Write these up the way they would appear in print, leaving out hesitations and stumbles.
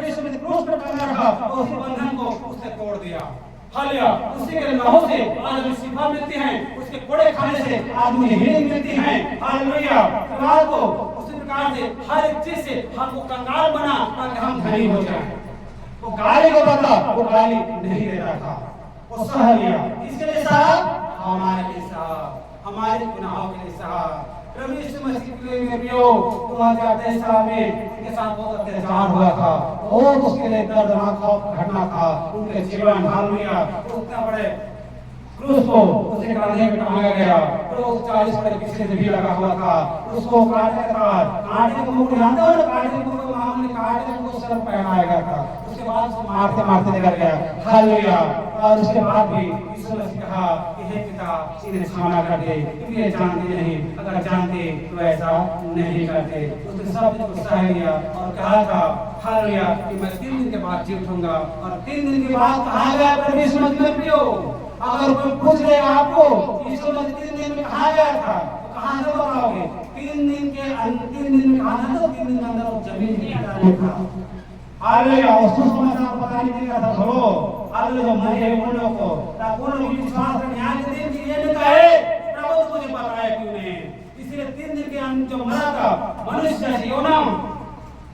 प्रभु यीशु मसीह क्रूस पर टंगा रखा, उसी बंधन को उसने तोड़ दिया। हालेलुया। उसी के लहू से आज हमें शिफा मिलती है, उसके कोड़े खाने से आदमी हीलिंग मिलती है। हालेलुया। प्रकार को उसी प्रकार से हर एक चीज से हमको कंगाल बना ताकि हम धनी हो जाएं। वो गाली को बता, वो गाली नहीं देता था, वो सह लिया। किसके लिए सहा? हमारे लिए सहा, हमारे गुनाहों के लिए सहा। प्रभु यीशु मसीह के लिए प्रियो 2023 साल में उनके साथ बहुत अत्याचार हुआ था, बहुत उसके लिए दर्दनाक घटना था उनके जीवन। हालेलुया। उतना बड़े क्रूस को उसके कंधे पे टांगा गया, तो 40 बड़े पीछे से भी लगा हुआ था, उसको काटने के बाद काटने को मुकुट जानते हो ना, काटने को मामले काटने को सर पहनाया गया था, उसके बाद उसको मारते मारते निकल गया। हालेलुया। और उसके बाद भी यीशु मसीह कहा कि हे पिता इन्हें क्षमा कर दे, क्योंकि ये जानते नहीं, अगर जानते तो ऐसा नहीं करते। उसने सब कुछ सह लिया और कहा था हालेलुया कि मैं 3 दिन के बाद जी उठूंगा। और 3 दिन के बाद कहा गया प्रभु यीशु मसीह प्रियो, अगर कोई पूछ ले आपको यीशु मसीह 3 दिन में कहा गया था, तो कहां से बताओगे? 3 दिन के अंतिम दिन में कहा था, तो 3 दिन के अंदर वो जमीन में गिरा था। हालेलुया। उसको समाचार पता नहीं चला था भलो। हालेलुया। मरे उन लोगों को ताकि उन लोग विश्वास में ध्यान से दिन ये न कहे प्रभु तो मुझे बताया क्यों नहीं। इसलिए 3 दिन के अंत जो मरा था मनुष्य योना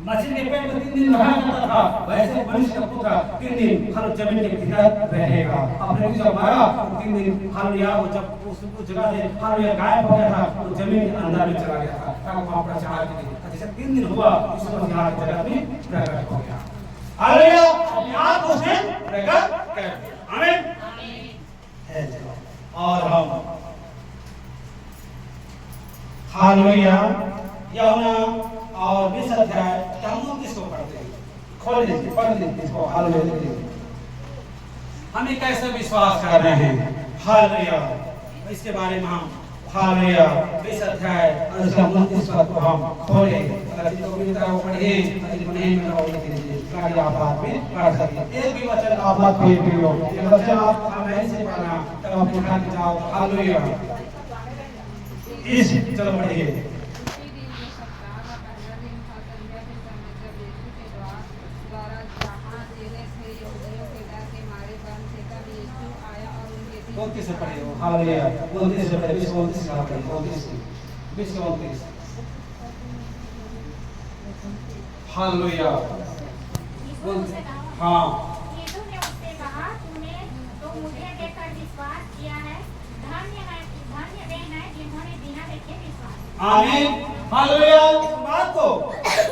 मछली के पेट में 3 दिन रहा करता था, वैसे मनुष्य का पुत्र 3 दिन हर जमीन के भीतर रहेगा। अपने जब मरा 3 दिन हालेलुया, वो जब उस जगह से हालेलुया गायब हो गया था, तो जमीन के अंदर में चला गया था ताकि वहां प्रचार के लिए जैसे 3 दिन हुआ यीशु मसीह जगत में प्रकट हो गया। हालेलुया। अपने आप को उसने प्रकट कर दिया। आमीन। और हम हालेलुया यूहन्ना और 20 अध्याय हम किसको पढ़ते हैं? खोल लीजिए, पढ़ लीजिए इसको। हालेलुया। हम कैसे विश्वास कर रहे हैं? हालेलुया। इसके बारे में हम हालेलुया 20 अध्याय और उसका 29 पद को हम खोले। अगर जिनको मिलता है वो पढ़िए, जिनको नहीं मिलता वो लिख लीजिए ताकि आप हाथ में पढ़ सकें। एक भी वचन आप मत भूलिए, ये वचन आप नहीं से पढ़ना तब आप उठा के जाओ। हालेलुया। इस चलो पढ़िए। कौन से पढ़े हो? हालेलुया। 29 से पढ़े, 20 29 का पढ़े, 20 के 29। हालेलुया। हाँ। यीशु ने उससे कहा, तूने तो मुझे देखकर विश्वास किया है, धन्य वे हैं जिन्होंने बिना देखे विश्वास किया। आमीन। हालेलुया। बात को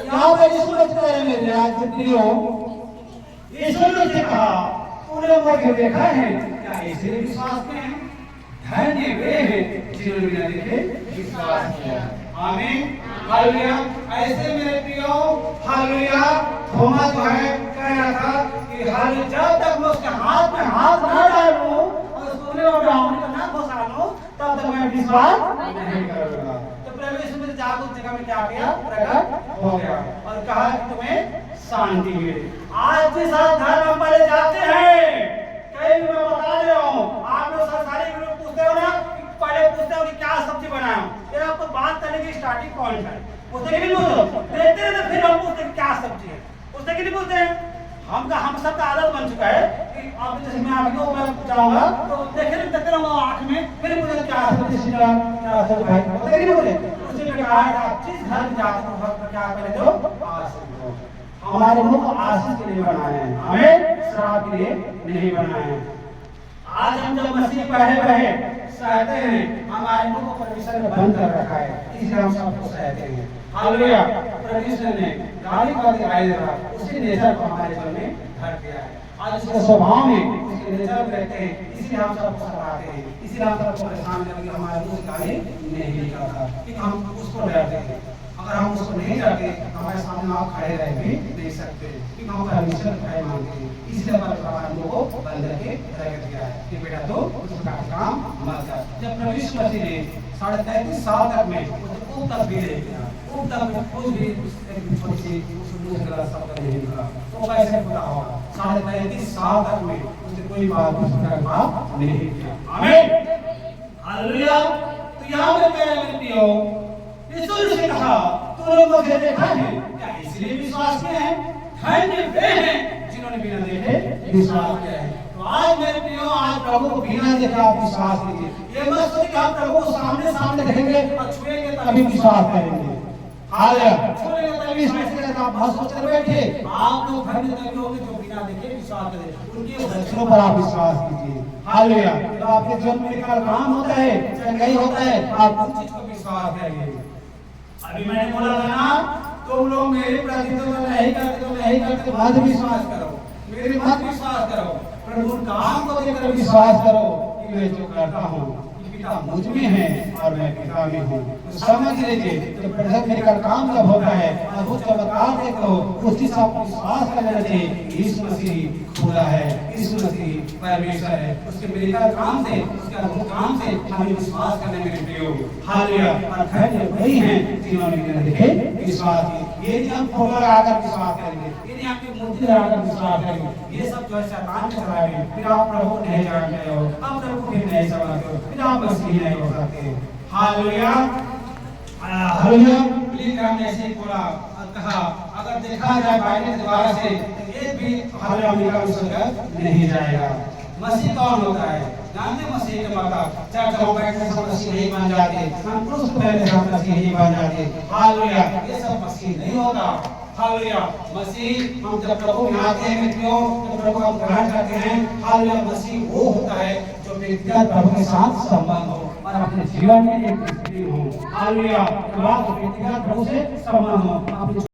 यहाँ पे यीशु ने कहा मेरे आज प्रियो, यीशु ने कहा तूने मुझे देखा है, क्या इसलिए विश्वास किया है? धन्य वे हैं जिन्होंने बिना देखे विश्वास किया। आमीन। हालेलुया। ऐसे मेरे प्रियो हालेलुया थोमा जो है कह रहा था कि हाल जब तक मैं उसके हाथ में हाथ न डालूं और उसको उंगली और आंगुली ना घुसा लूं तब तक मैं विश्वास नहीं करूंगा। तो प्रभु यीशु ने जाकर उस जगह में क्या किया? प्रकट हो गया और कहा कि तुम्हें शांति मिले। आज भी साथ धर्म हम पहले जाते हैं, कई भी मैं बता दे रहा हूँ, आप लोग संसारी लोग पूछते हो ना, पहले पूछते हो कि क्या सब्जी बनाया, ये आपको बात करने की स्टार्टिंग पॉइंट है। पूछते कि नहीं पूछते? देखते हैं फिर हम पूछते क्या सब्जी है, पूछते कि नहीं पूछते हैं? हम सबका आदत बन चुका है कि आप जैसे मैं आपको मैं जाऊंगा तो देखते रहूंगा आंख में, फिर मुझे क्या सब्जी क्या सब्जी भाई बोलते कि नहीं बोलते? उसी प्रकार आप जिस घर में जाते हो घर क्या पहले दो आशीष दो। हमारे मुख आशीष के लिए बनाए हैं, हमें श्राप के लिए नहीं बनाए हैं। आज हम जब मसीह पहले सहते हैं, हमारे मुख को परमेश्वर ने बंद कर रखा है, इसलिए हम सबको सहते हैं। हालेलुया। परमेश्वर ने गाली का दिखाई दे रहा, उसी नेचर को हमारे जीवन में भर दिया है। आज उसके स्वभाव में उसके नेचर में रहते हैं, इसलिए हम सबको सताते हैं, इसलिए हम सबको परेशान करके हमारे मुंह से गाली नहीं निकलता, क्योंकि हम उसको डरते हैं। अगर हम उसको नहीं डरते हमारे सामने आप खड़े रह भी नहीं सकते, क्योंकि हम परमेश्वर भय मांगते हैं। इसलिए परमेश्वर हम लोगों को बंद करके रख दिया है कि बेटा तो उसका काम मत कर। जब प्रभु यीशु मसीह ने 33.5 साल तक में ऊब तक भी नहीं किया, ऊब तक में कुछ भी छोटी सी मुंह से गलत शब्द नहीं निकला, तो कैसे पता होगा? 33.5 साल तक में उसने कोई बात नहीं किया। आमीन। हालेलुया। तो यहाँ पे मेरे प्रियो यीशु ने कहा तूने मुझे देखा है, क्या इसलिए विश्वास किया है? धन्य वे हैं जिन्होंने बिना देखे विश्वास किया है। तो आज मेरे प्रियो, आज प्रभु को बिना देखे आप विश्वास कीजिए। ये मत सोचिए कि आप प्रभु को सामने सामने देखेंगे और छुएंगे तभी विश्वास करेंगे। हालेलुया। छुएंगे तभी विश्वास करेंगे। आप मत सोच कर बैठे, आप लोग धन्य तभी होंगे जो बिना देखे विश्वास करें। उनके वचनों पर आप विश्वास कीजिए। हालेलुया। तो आपके जीवन में काम होता है चाहे नहीं होता है, आप उस चीज को विश्वास करेंगे। अभी मैंने बोला था ना, तुम लोग मेरे प्रति तो नहीं करते मत विश्वास करो, मेरे मत विश्वास करो, पर उन काम को देखकर विश्वास करो कि मैं जो करता हूँ पिता मुझ में है और मैं पिता में हूँ। तो समझ लीजिए, जब प्रभु मेरे का काम जब होता है और वो चमत्कार देखो, उस चीज आप विश्वास कर लेना चाहिए। यीशु मसीह खुदा है, यीशु मसीह परमेश्वर है। उसके मेरे का काम से, उसके अद्भुत काम से हमें विश्वास करने में प्रयोग। हालेलुया। और धन्य वही हैं जिन्होंने बिना देखे विश्वास किया। यदि हम फोटो लगाकर विश्वास करेंगे, यदि आपकी मूर्ति लगाकर विश्वास करेंगे, ये सब जो है शैतान के चलाए हैं, फिर आप प्रभु को नहीं जानते हो, आप प्रभु को फिर नहीं समझते हो, फिर आप मसीह नहीं हो सकते। हालेलुया। हालेलुया। प्लीज हमने ऐसे ही बोला और कहा, अगर देखा जाए बाइबल द्वारा से एक भी हालेलुया का विश्वास नहीं जाएगा। मसीह कौन होता है? जानते मसीह के मतलब चर्च में बैठने से मसीह नहीं बन जाते, हम क्रूस पे बैठने से मसीह नहीं बन जाते। हालेलुया। ये सब मसीह नहीं होता। हालेलुया। मसीह हम जब प्रभु में आते हैं मित्रों, तो प्रभु हम ग्रहण करते हैं। हालेलुया। मसीह वो होता है जो व्यक्तिगत प्रभु के साथ संबंध हो और अपने जीवन में एक स्थिति हो। हालेलुया। व्यक्तिगत प्रभु से संबंध हो।